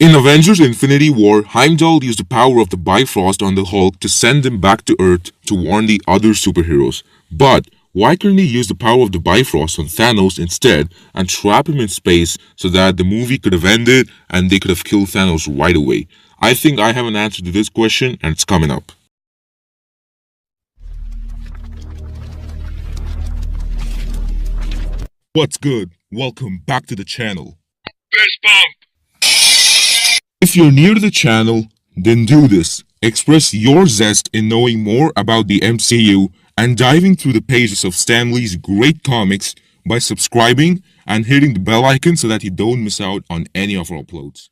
In Avengers Infinity War, Heimdall used the power of the Bifrost on the Hulk to send him back to Earth to warn the other superheroes. But why couldn't he use the power of the Bifrost on Thanos instead and trap him in space so that the movie could have ended and they could have killed Thanos right away? I think I have an answer to this question and it's coming up. What's good? Welcome back to the channel. Fist bump! If you're new to the channel, then do this. Express your zest in knowing more about the MCU and diving through the pages of Stan Lee's great comics by subscribing and hitting the bell icon so that you don't miss out on any of our uploads.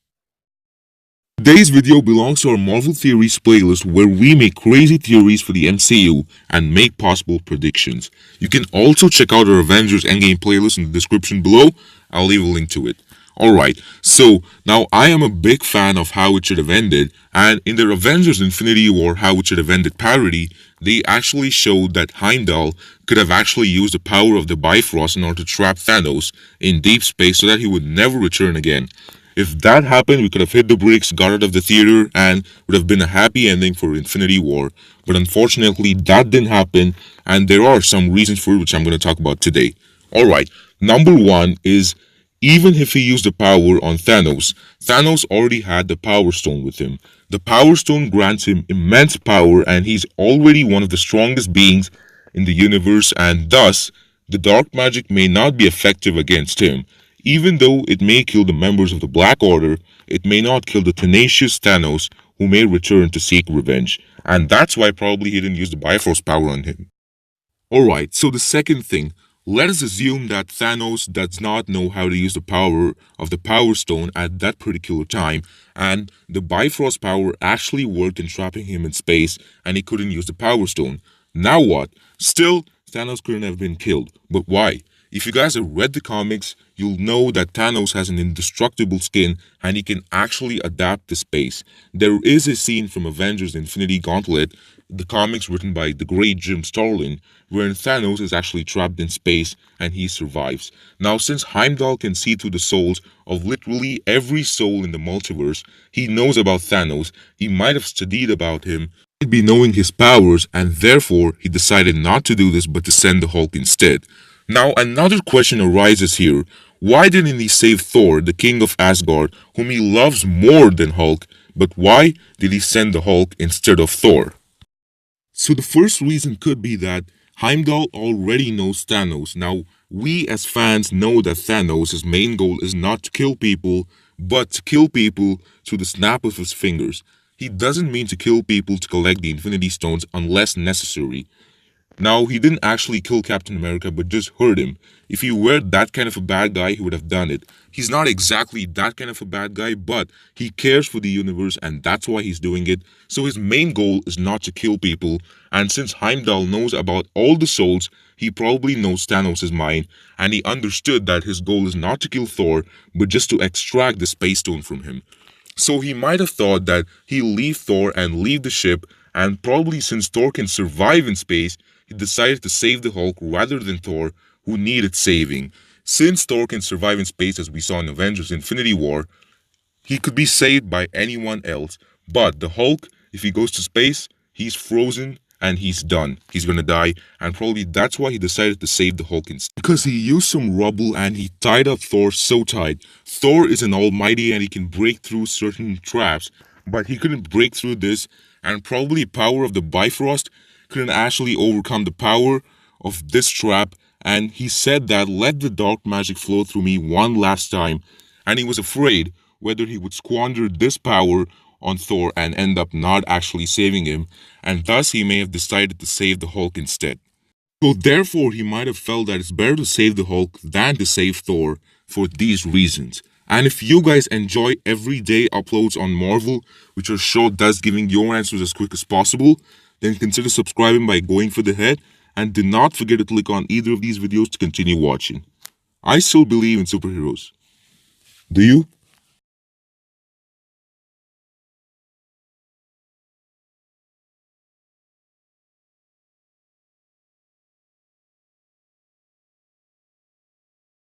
Today's video belongs to our Marvel Theories playlist where we make crazy theories for the MCU and make possible predictions. You can also check out our Avengers Endgame playlist in the description below. I'll leave a link to it. Alright, so now I am a big fan of how it should have ended, and in their Avengers Infinity War How It Should Have Ended parody, they actually showed that Heimdall could have actually used the power of the Bifrost in order to trap Thanos in deep space so that he would never return again. If that happened, we could have hit the bricks, got out of the theater, and would have been a happy ending for Infinity War. But unfortunately, that didn't happen, and there are some reasons for it which I'm going to talk about today. Alright, number one is, even if he used the power on Thanos, Thanos already had the Power Stone with him. The Power Stone grants him immense power, and he's already one of the strongest beings in the universe, and thus, the dark magic may not be effective against him. Even though it may kill the members of the Black Order, it may not kill the tenacious Thanos, who may return to seek revenge. And that's why probably he didn't use the Bifrost power on him. Alright, so the second thing. Let us assume that Thanos does not know how to use the power of the Power Stone at that particular time, and the Bifrost power actually worked in trapping him in space, and he couldn't use the Power Stone. Now what? Still, Thanos couldn't have been killed. But why? If you guys have read the comics, you'll know that Thanos has an indestructible skin and he can actually adapt to space. There is a scene from Avengers Infinity Gauntlet, the comics written by the great Jim Starlin, wherein Thanos is actually trapped in space and he survives. Now, since Heimdall can see through the souls of literally every soul in the multiverse, he knows about Thanos, he might have studied about him, might be knowing his powers, and therefore he decided not to do this but to send the Hulk instead. Now, another question arises here. Why didn't he save Thor, the king of Asgard, whom he loves more than Hulk, but why did he send the Hulk instead of Thor? So the first reason could be that Heimdall already knows Thanos. Now, we as fans know that Thanos' main goal is not to kill people, but to kill people through the snap of his fingers. He doesn't mean to kill people to collect the Infinity Stones unless necessary. Now, he didn't actually kill Captain America, but just hurt him. If he were that kind of a bad guy, he would have done it. He's not exactly that kind of a bad guy, but he cares for the universe, and that's why he's doing it. So his main goal is not to kill people, and since Heimdall knows about all the souls, he probably knows Thanos' mind, and he understood that his goal is not to kill Thor, but just to extract the Space Stone from him. So he might have thought that he'll leave Thor and leave the ship, and probably since Thor can survive in space, he decided to save the Hulk rather than Thor, who needed saving. Since Thor can survive in space as we saw in Avengers Infinity War, he could be saved by anyone else. But the Hulk, if he goes to space, he's frozen and he's done. He's gonna die, and probably that's why he decided to save the Hulk instead. Because he used some rubble and he tied up Thor so tight. Thor is an almighty and he can break through certain traps, but he couldn't break through this, and probably power of the Bifrost couldn't actually overcome the power of this trap, and he said that let the dark magic flow through me one last time, and he was afraid whether he would squander this power on Thor and end up not actually saving him, and thus he may have decided to save the Hulk instead. So therefore he might have felt that it's better to save the Hulk than to save Thor for these reasons. And if you guys enjoy everyday uploads on Marvel, which are short, thus giving your answers as quick as possible, then consider subscribing by going for the head, and do not forget to click on either of these videos to continue watching. I still believe in superheroes. Do you?